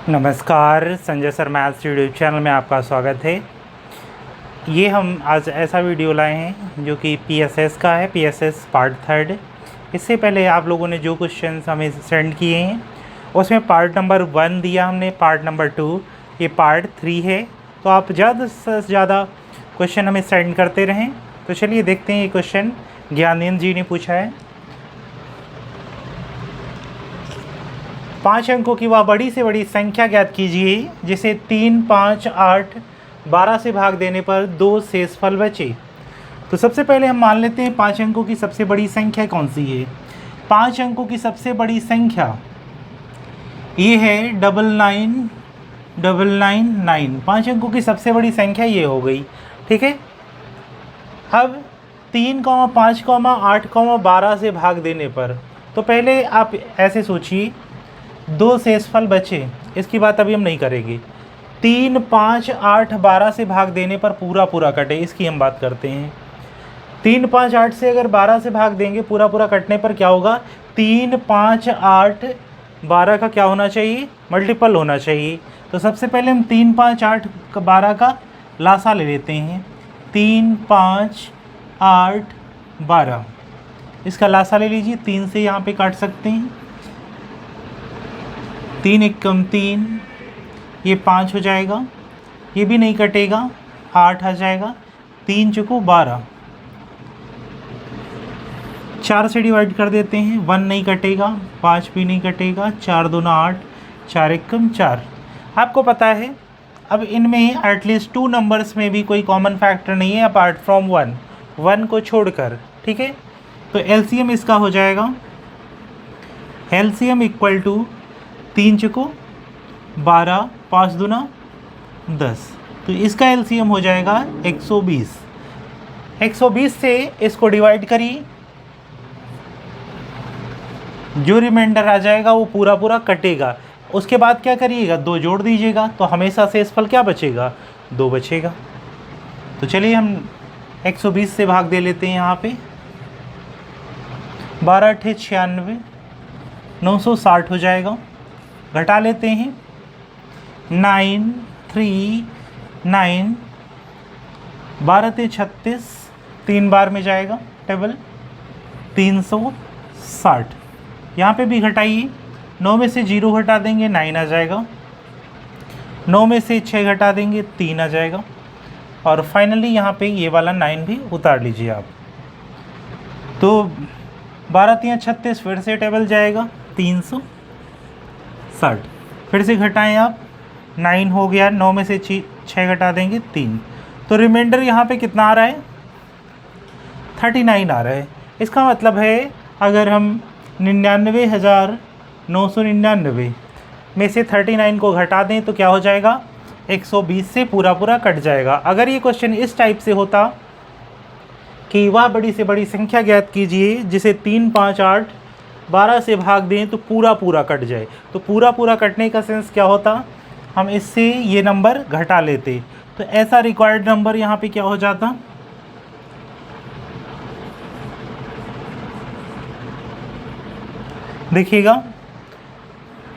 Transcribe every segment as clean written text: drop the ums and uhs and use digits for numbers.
नमस्कार, Sanjay sir maths YouTube channel में आपका स्वागत है। ये हम आज ऐसा वीडियो लाए हैं जो कि पीएसएस का है, पीएसएस पार्ट 3। इससे पहले आप लोगों ने जो क्वेश्चंस हमें सेंड किए हैं उसमें पार्ट नंबर 1 दिया हमने, पार्ट नंबर 2, ये पार्ट 3 है। तो आप ज़्यादा से ज़्यादा क्वेश्चन हमें सेंड करते रहें। तो चलिए देखते हैं ये क्वेश्चन ज्ञानेंद्र जी ने पूछा है। 5 अंकों की वह बड़ी से बड़ी संख्या ज्ञात कीजिए जिसे 3, 5, 8, 12 से भाग देने पर 2 शेषफल बचे। तो सबसे पहले हम मान लेते हैं 5 अंकों की सबसे बड़ी संख्या कौन सी है। 5 अंकों की सबसे बड़ी संख्या ये है 99999। 5 अंकों की सबसे बड़ी संख्या ये हो गई, ठीक है। अब 3, 5, 8, 12 से भाग देने पर, तो पहले आप ऐसे सोचिए 2 शेषफल बचे, इसकी बात अभी हम नहीं करेंगे। 3, 5, 8, 12 से भाग देने पर पूरा पूरा कटे, इसकी हम बात करते हैं। 3, 5, 8 से अगर 12 से भाग देंगे पूरा पूरा कटने पर क्या होगा, 3, 5, 8, 12 का क्या होना चाहिए, मल्टीपल होना चाहिए। तो सबसे पहले हम 3, 5, 8, 12 का लासा ले लेते हैं। 3, 5, 8, 12, इसका लासा ले लीजिए। 3 से यहाँ पे काट सकते हैं, 3 एकम 3, ये 5 हो जाएगा, ये भी नहीं कटेगा, 8 आ जाएगा। 3 चुको 12, 4 से डिवाइड कर देते हैं, 1 नहीं कटेगा, 5 भी नहीं कटेगा, 4 दूना 8, 4 एकम 4। आपको पता है अब इनमें एटलीस्ट 2 नंबर्स में भी कोई कॉमन फैक्टर नहीं है अपार्ट फ्रॉम 1 को छोड़कर, ठीक है। तो एलसीएम इसका हो जाएगा, एलसीएम इक्वल टू 3 चुको 12, 5 दूना 10, तो इसका एलसीएम हो जाएगा 120। 120 से इसको डिवाइड करिए, जो रिमाइंडर आ जाएगा वो पूरा पूरा कटेगा। उसके बाद क्या करिएगा, 2 जोड़ दीजिएगा, तो हमेशा शेषफल क्या बचेगा, 2 बचेगा। तो चलिए हम 120 से भाग दे लेते हैं यहाँ पे। 12 × 8 = 96, 960 हो जाएगा। घटा लेते हैं, 9, 3, 9, 12 × 36, 3 बार में जाएगा टेबल, 360। यहाँ पे भी घटाइए, 9 में से 0 घटा देंगे 9 आ जाएगा, 9 में से 6 घटा देंगे 3 आ जाएगा, और फाइनली यहाँ पे ये वाला 9 भी उतार लीजिए आप। तो 12 × 3 = 36, फिर से टेबल जाएगा 360। फिर से घटाएं आप, 9 हो गया, 9 में से 6 घटा देंगे 3, तो रिमाइंडर यहाँ पे कितना आ रहा है, 39 आ रहा है। इसका मतलब है अगर हम 99,999 में से 39 को घटा दें तो क्या हो जाएगा, 120 से पूरा पूरा कट जाएगा। अगर ये क्वेश्चन इस टाइप से होता कि वह बड़ी से बड़ी संख्या ज्ञात कीजिए जिसे 3, 5, 8, 12 से भाग दें तो पूरा पूरा कट जाए, तो पूरा पूरा कटने का सेंस क्या होता, हम इससे ये नंबर घटा लेते, तो ऐसा रिक्वायर्ड नंबर यहाँ पे क्या हो जाता, देखिएगा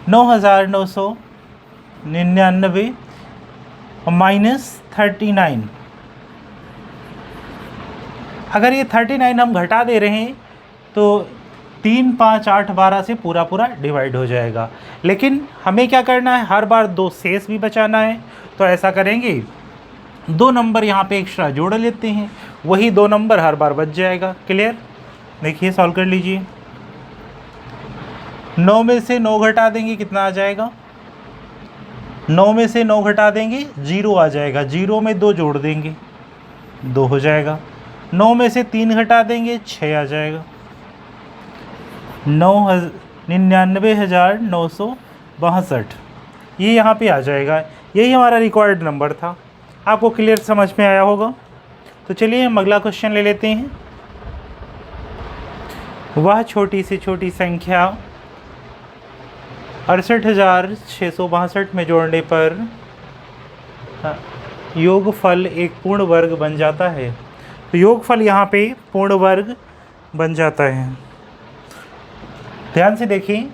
9,999 -39। अगर ये 39 हम घटा दे रहे हैं तो 3, 5, 8, 12 से पूरा पूरा डिवाइड हो जाएगा। लेकिन हमें क्या करना है, हर बार 2 शेष भी बचाना है। तो ऐसा करेंगे, 2 नंबर यहाँ पे एक्स्ट्रा जोड़ लेते हैं, वही 2 नंबर हर बार बच जाएगा। क्लियर, देखिए सॉल्व कर लीजिए। 9 में से 9 घटा देंगे, कितना आ जाएगा, 9 में से 9 घटा देंगे 0 आ जाएगा, 0 में 2 जोड़ देंगे 2 हो जाएगा। 9 में से 3 घटा देंगे 6 आ जाएगा, 99,962, ये यहाँ पे आ जाएगा। यही हमारा रिक्वायर्ड नंबर था। आपको क्लियर समझ में आया होगा। तो चलिए हम अगला क्वेश्चन ले लेते हैं। वह छोटी से छोटी संख्या 68,662 में जोड़ने पर योगफल एक पूर्ण वर्ग बन जाता है। तो योगफल यहाँ पे पूर्ण वर्ग बन जाता है। ध्यान से देखिए,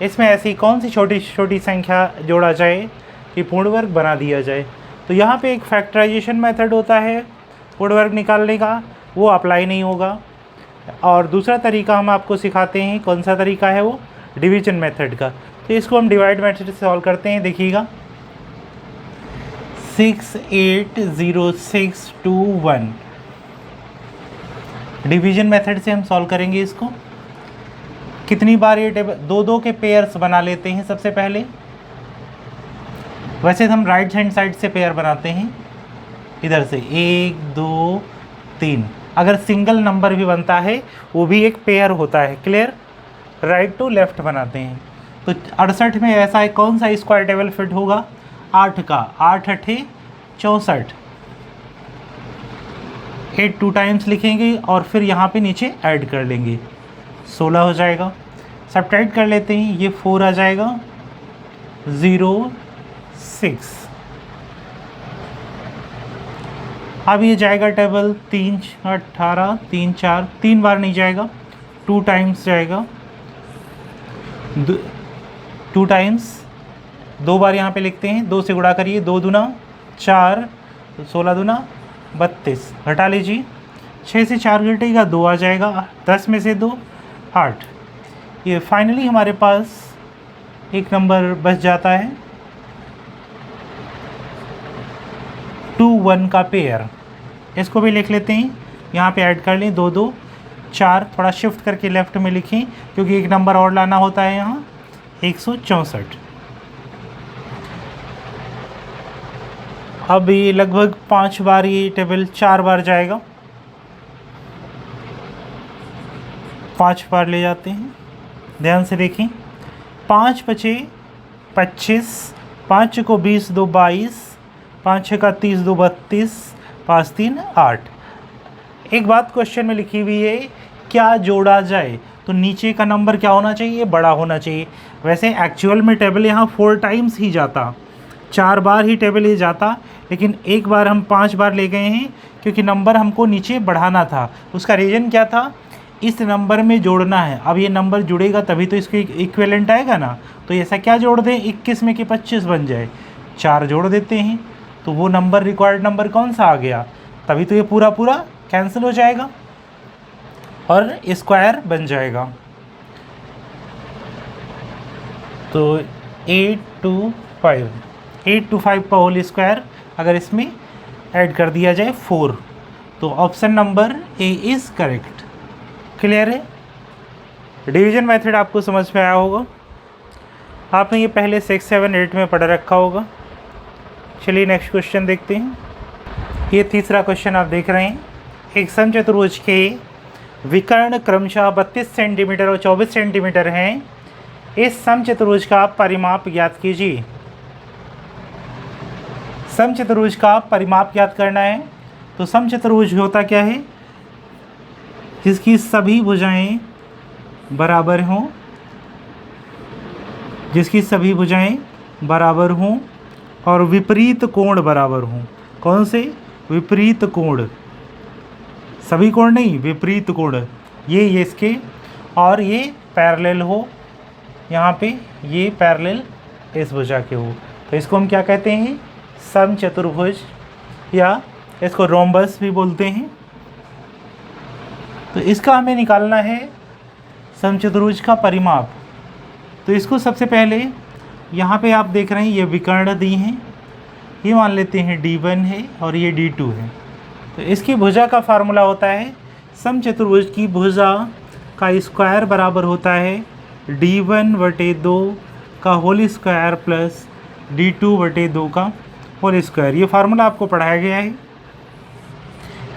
इसमें ऐसी कौन सी छोटी छोटी संख्या जोड़ा जाए कि पूर्ण वर्ग बना दिया जाए। तो यहाँ पे एक फैक्टराइजेशन मेथड होता है पूर्ण वर्ग निकालने का, वो अप्लाई नहीं होगा। और दूसरा तरीका हम आपको सिखाते हैं, कौन सा तरीका है वो, डिवीजन मेथड का। तो इसको हम डिवाइड मेथड से सॉल्व करते हैं। देखिएगा 680621 डिवीजन मेथड से हम सॉल्व करेंगे इसको। कितनी बार ये टेबल दो दो के पेयर्स बना लेते हैं सबसे पहले। वैसे हम राइट हैंड साइड से पेयर बनाते हैं, इधर से 1 2 3। अगर सिंगल नंबर भी बनता है वो भी एक पेयर होता है। क्लियर, राइट टू लेफ्ट बनाते हैं। तो 68 में ऐसा है कौन सा स्क्वायर टेबल फिट होगा, 8 का। 8 8 64, 8 2 टाइम्स लिखेंगे और फिर यहाँ पे नीचे ऐड कर लेंगे, 16 हो जाएगा। सब्ट्रैक्ट कर लेते हैं, ये 4 आ जाएगा, 0 6। अब ये जाएगा टेबल 3 18 3 4, 3 बार नहीं जाएगा, 2 टाइम्स जाएगा, 2 टाइम्स, 2 बार यहाँ पे लिखते हैं, 2 से गुणा करिए, 2 दूना 4, 16 दूना 32, घटा लीजिए, 6 से 4 घटेगा 2 आ जाएगा, 10 में से 2 8। ये फाइनली हमारे पास एक नंबर बच जाता है 2 1 का पेयर। इसको भी लिख लेते हैं, यहाँ पे ऐड कर लें, 2 2 4, थोड़ा शिफ्ट करके लेफ्ट में लिखें क्योंकि एक नंबर और लाना होता है यहाँ, 164। अब ये लगभग 5 बार ये टेबल 4 बार जाएगा, 5 बार ले जाते हैं। ध्यान से देखें, 5 बचे 25, 5 को 20 2 22, 5 का 30 2 32, 5 3 8। एक बात क्वेश्चन में लिखी हुई है, क्या जोड़ा जाए, तो नीचे का नंबर क्या होना चाहिए, बड़ा होना चाहिए। वैसे एक्चुअल में टेबल यहाँ 4 टाइम्स ही जाता, 4 बार ही टेबल ये जाता, लेकिन एक बार हम 5 बार ले गए हैं क्योंकि नंबर हमको नीचे बढ़ाना था। उसका रीज़न क्या था, इस नंबर में जोड़ना है। अब ये नंबर जुड़ेगा तभी तो इसके इक्विवेलेंट आएगा ना। तो ऐसा क्या जोड़ दें, 21 में कि 25 बन जाए, 4 जोड़ देते हैं, तो वो नंबर रिक्वायर्ड नंबर कौन सा आ गया, तभी तो ये पूरा पूरा कैंसिल हो जाएगा और स्क्वायर बन जाएगा। तो 825 का होल स्क्वायर अगर इसमें ऐड कर दिया जाए 4, तो option number A is correct. Clear है, डिवीजन मेथड आपको समझ में आया होगा। आपने ये पहले 6 7 8 में पढ़ रखा होगा। चलिए नेक्स्ट क्वेश्चन देखते हैं। ये तीसरा क्वेश्चन आप देख रहे हैं, एक समचतुर्भुज के विकर्ण क्रमशः 32 सेंटीमीटर और 24 सेंटीमीटर हैं। इस समचतुर्भुज का परिमाप ज्ञात कीजिए। समचतुर्भुज का परिमाप ज्ञात करना है। तो समचतुर्भुज होता क्या है, जिसकी सभी भुजाएं बराबर हों, जिसकी सभी भुजाएं बराबर हों और विपरीत कोण बराबर हों। कौन से, विपरीत कोण, सभी कोण नहीं, विपरीत कोण, ये इसके, और ये पैरेलल हो, यहाँ पे ये पैरेलल इस भुजा के हो। तो इसको हम क्या कहते हैं, समचतुर्भुज, या इसको रोम्बस भी बोलते हैं। तो इसका हमें निकालना है समचतुर्भुज का परिमाप। तो इसको सबसे पहले यहाँ पे आप देख रहे हैं ये विकर्ण दी हैं, ये मान लेते हैं D1 है और ये D2 है। तो इसकी भुजा का फार्मूला होता है, समचतुर्भुज की भुजा का स्क्वायर बराबर होता है D1/2 का होल स्क्वायर प्लस D2/2 का होल स्क्वायर। ये फार्मूला आपको पढ़ाया गया है।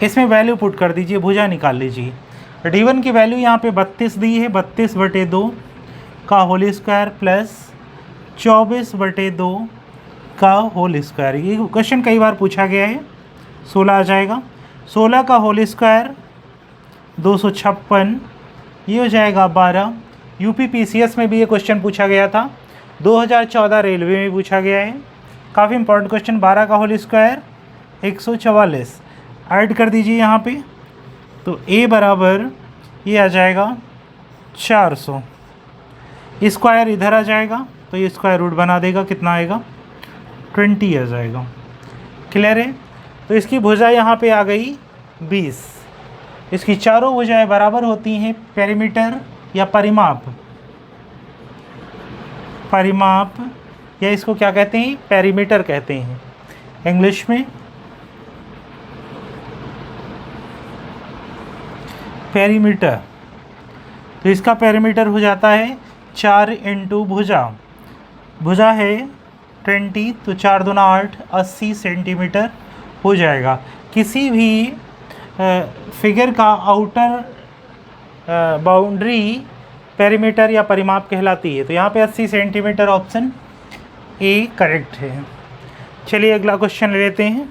इसमें वैल्यू पुट कर दीजिए, भुजा निकाल लीजिए। D1 की वैल्यू यहाँ पे 32 दी है, 32/2 का होल स्क्वायर प्लस 24/2 का होल स्क्वायर। ये क्वेश्चन कई बार पूछा गया है। 16 आ जाएगा, 16 का होल स्क्वायर 256, ये हो जाएगा 12। UPPCS में भी ये क्वेश्चन पूछा गया था, 2014 रेलवे में पूछा गया है, काफ़ी इंपॉर्टेंट क्वेश्चन। 12 का होल स्क्वायर 144, ऐड कर दीजिए यहाँ पे, तो A बराबर ये आ जाएगा 400। स्क्वायर इधर आ जाएगा तो ये स्क्वायर रूट बना देगा, कितना आएगा 20 आ जाएगा। क्लियर है। तो इसकी भुजा यहाँ पे आ गई 20। इसकी चारों भुजाएं बराबर होती हैं पेरीमीटर या परिमाप, परिमाप या इसको क्या कहते हैं, पेरीमीटर कहते हैं इंग्लिश में, पेरीमीटर। तो इसका पेरीमीटर हो जाता है 4 इंटू भुजा, भुजा है 20 तो 4 दूना 8, 80 सेंटीमीटर हो जाएगा। किसी भी फिगर का आउटर बाउंड्री पेरीमीटर या परिमाप कहलाती है। तो यहाँ पे 80 सेंटीमीटर ऑप्शन ए करेक्ट है। चलिए अगला क्वेश्चन ले लेते हैं।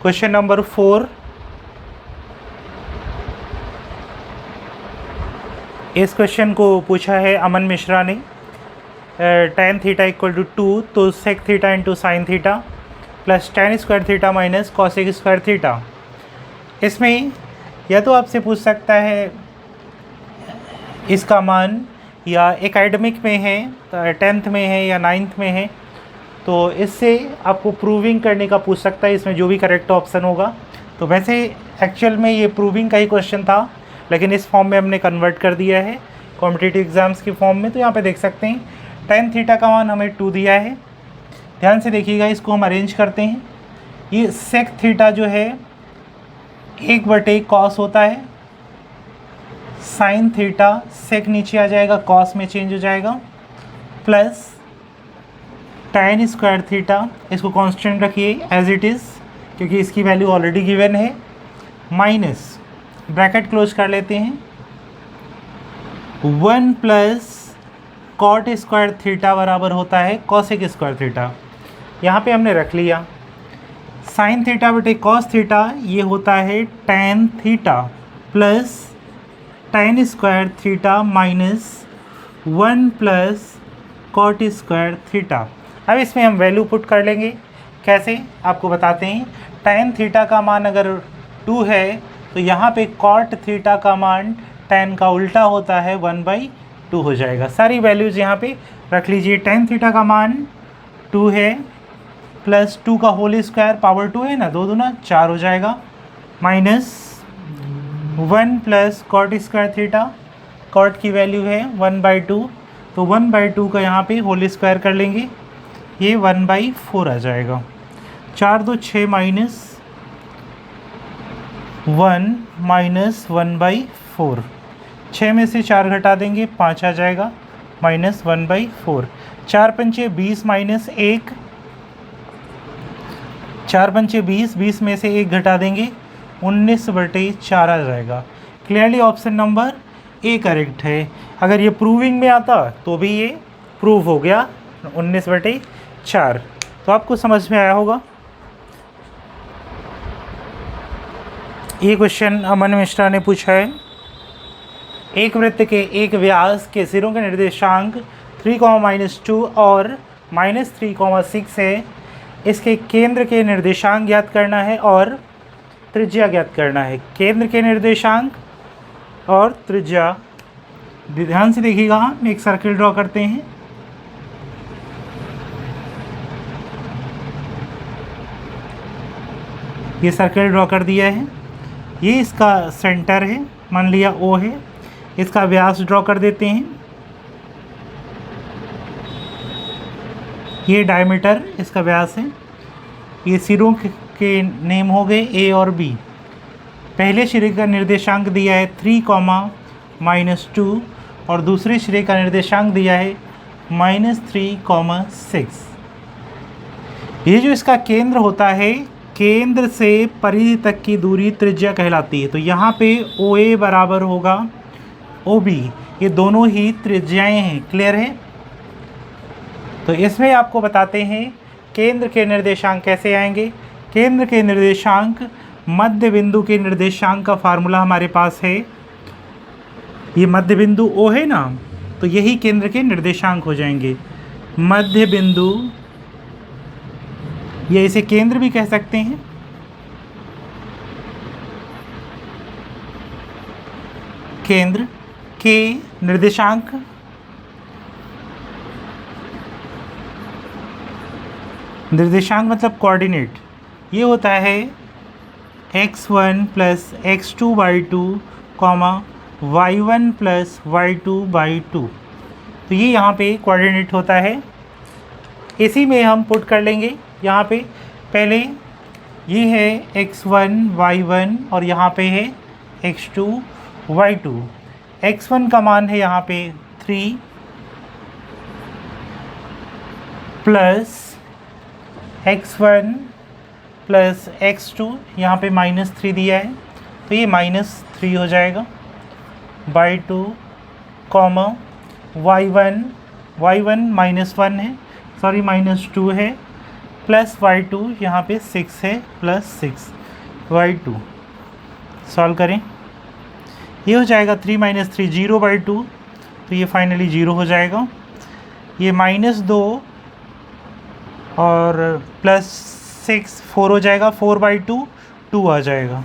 Question number 4। इस क्वेश्चन को पूछा है अमन मिश्रा ने। tan थीटा इक्वल टू 2 तो sec theta into sine theta plus tan square theta minus cosec square theta. इसमें या तो आपसे पूछ सकता है इसका मान, या एकेडमिक में है, 10th में है या 9th में है, तो इससे आपको प्रूविंग करने का पूछ सकता है, इसमें जो भी करेक्ट ऑप्शन होगा। तो वैसे एक्चुअल में ये प्रूविंग का ही क्वेश्चन था, लेकिन इस फॉर्म में हमने कन्वर्ट कर दिया है कॉम्पिटिटिव एग्जाम्स की फॉर्म में। तो यहाँ पे देख सकते हैं tan थीटा का मान हमें 2 दिया है। ध्यान से देखिएगा, इसको हम अरेंज करते हैं। ये sec थीटा जो है 1/cos होता है, साइन थीटा sec नीचे आ जाएगा, cos में चेंज हो जाएगा, प्लस tan स्क्वायर थीटा, इसको कांस्टेंट रखिए एज इट इज़ क्योंकि इसकी वैल्यू ऑलरेडी गिवन है, माइनस ब्रैकेट क्लोज कर लेते हैं 1 प्लस कॉट स्क्वायर थीटा बराबर होता है cosec स्क्वायर थीटा। यहाँ पे हमने रख लिया साइन थीटा बटे cos थीटा, ये होता है tan theta plus tan square theta minus 1 plus cot square theta. अब इसमें हम वैल्यू पुट कर लेंगे। कैसे आपको बताते हैं। tan थीटा का मान अगर 2 है तो यहाँ पे cot थीटा का मान tan का उल्टा होता है 1/2 हो जाएगा। सारी वैल्यूज़ यहाँ पे रख लीजिए। tan थीटा का मान 2 है प्लस 2 का होल स्क्वायर, पावर 2 है ना, 2 दूना 4 हो जाएगा, minus 1 plus cot square theta, cot की वैल्यू है 1/2 तो 1/2 का यहाँ पे होल स्क्वायर कर लेंगे, ये 1/4 आ जाएगा। 4 2 6 माइनस 1 माइनस 1/4, 6 में से 4 घटा देंगे 5 आ जाएगा, माइनस 1/4। 4 पंचे 20 माइनस 1, 4 पंचे 20, 20 में से 1 घटा देंगे 19/4 आ जाएगा। Clearly option number A correct है। अगर ये प्रूविंग में आता तो भी ये प्रूव हो गया 19/4। तो आपको समझ में आया होगा। ये क्वेश्चन अमन मिश्रा ने पूछा है। एक वृत्त के एक व्यास के सिरों के निर्देशांक 3, -2 और -3, 6 है। इसके केंद्र के निर्देशांक ज्ञात करना है और त्रिज्या ज्ञात करना है। केंद्र के निर्देशांक और त्रिज्या। ध्यान से देखिएगा, हम एक सर्किल ड्रॉ करते हैं। ये सर्किल ड्रॉ कर दिया है। ये इसका सेंटर है, मान लिया O है। इसका व्यास ड्रॉ कर देते हैं। ये डायमीटर इसका व्यास है। ये सिरों के नेम हो गए A और B। पहले सिरे का निर्देशांक दिया है 3, -2 और दूसरे सिरे का निर्देशांक दिया है -3, 6। ये जो इसका केंद्र होता है, केंद्र से परिधि तक की दूरी त्रिज्या कहलाती है। तो यहाँ पे OA बराबर होगा OB, ये दोनों ही त्रिज्याएं हैं। क्लियर है। तो इसमें आपको बताते हैं केंद्र के निर्देशांक कैसे आएंगे। केंद्र के निर्देशांक मध्य बिंदु के निर्देशांक का फार्मूला हमारे पास है। ये मध्य बिंदु O है ना, तो यही केंद्र के निर्देशांक हो जाएंगे। मध्य बिंदु, ये इसे केंद्र भी कह सकते हैं। केंद्र के निर्देशांक निर्देशांक मतलब कोऑर्डिनेट, ये होता है x1 plus x2/2 comma y1 plus y2/2। तो ये यहाँ पे कोऑर्डिनेट होता है, इसी में हम पुट कर लेंगे। यहाँ पे पहले ये है x1 y1 और यहाँ पे है x2 y2। x1 का मान है यहाँ पे 3 प्लस x1 प्लस x2, यहाँ पे -3 दिया है तो ये -3 हो जाएगा बाई 2 कॉमा y1 -1 है, सॉरी -2 है, प्लस y2 यहाँ पे 6 है प्लस 6 y2। सॉल्व करें, ये हो जाएगा 3 - 3 0/2, तो ये फाइनली 0 हो जाएगा। ये -2 और प्लस 6 4 हो जाएगा, 4/2 2 आ जाएगा।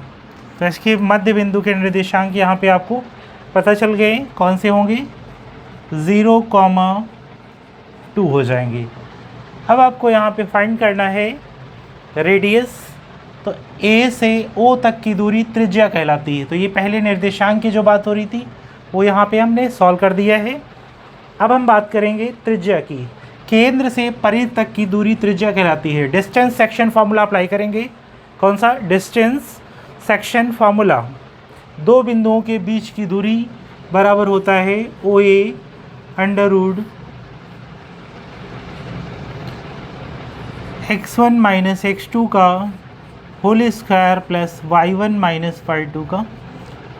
तो इसके मध्य बिंदु के निर्देशांक यहाँ पे आपको पता चल गए कौन से होंगे, 0,2 हो जाएंगे। अब आपको यहाँ पे फाइंड करना है रेडियस। तो A से O तक की दूरी त्रिज्या कहलाती है। तो ये पहले निर्देशांक की जो बात हो रही थी वो यहाँ पे हमने सॉल्व कर दिया है। अब हम बात करेंगे त्रिज्या की। केंद्र से परिधि तक की दूरी त्रिज्या कहलाती है। डिस्टेंस सेक्शन फार्मूला अप्लाई करेंगे। कौन सा? Distance section formula. दो बिंदुओं के बीच की दूरी बराबर होता है OA √ x1 - x2 का whole square plus y1 - y2 का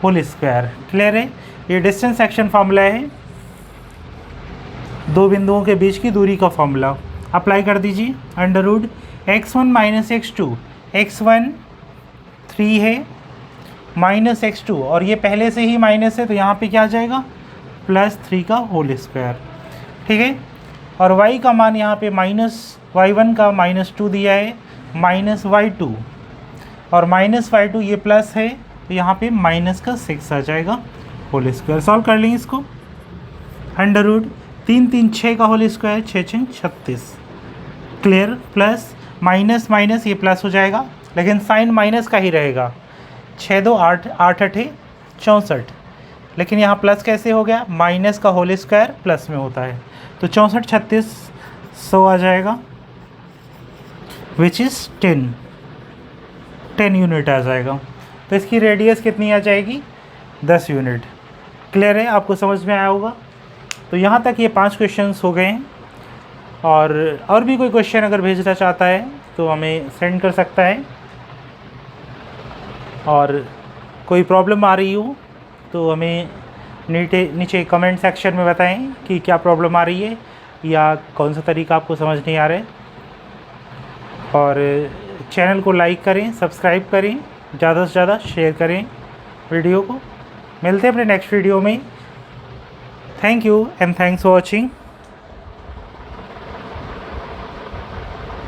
होल स्क्वायर। क्लियर है? ये डिस्टेंस सेक्शन फार्मूला है, दो बिंदुओं के बीच की दूरी का फॉर्मूला अप्लाई कर दीजिए। √ x1 - x2, x1 3 है माइनस x2 और ये पहले से ही माइनस है तो यहाँ पे क्या आ जाएगा +3 का होल स्क्वायर। ठीक है, और y का मान यहाँ पे -y1 का -2 दिया है -y2 और -y2 ये प्लस है तो यहाँ पे -6 आ जाएगा होल स्क्वायर। सॉल्व कर लेंगे इसको। √ 3 3 6 का whole square, 6 6 36। Clear? Plus minus ये प्लस हो जाएगा लेकिन साइन माइनस का ही रहेगा। 6 2 8 8 8 64, लेकिन यहाँ प्लस कैसे हो गया? माइनस का होल स्क्वायर प्लस में होता है तो 64 36 100 आ जाएगा, विच इज़ 10 यूनिट आ जाएगा। तो इसकी रेडियस कितनी आ जाएगी? 10 यूनिट। क्लियर है? आपको समझ में आया होगा। तो यहाँ तक ये 5 क्वेश्चंस हो गए हैं और भी कोई क्वेश्चन अगर भेजना चाहता है तो हमें सेंड कर सकता है, और कोई प्रॉब्लम आ रही हो तो हमें नीचे कमेंट सेक्शन में बताएं कि क्या प्रॉब्लम आ रही है या कौन सा तरीका आपको समझ नहीं आ रहा है। और चैनल को लाइक करें, सब्सक्राइब करें, ज़्यादा से ज़्यादा शेयर करें वीडियो को। मिलते हैं अपने नेक्स्ट वीडियो में। Thank you and thanks for watching.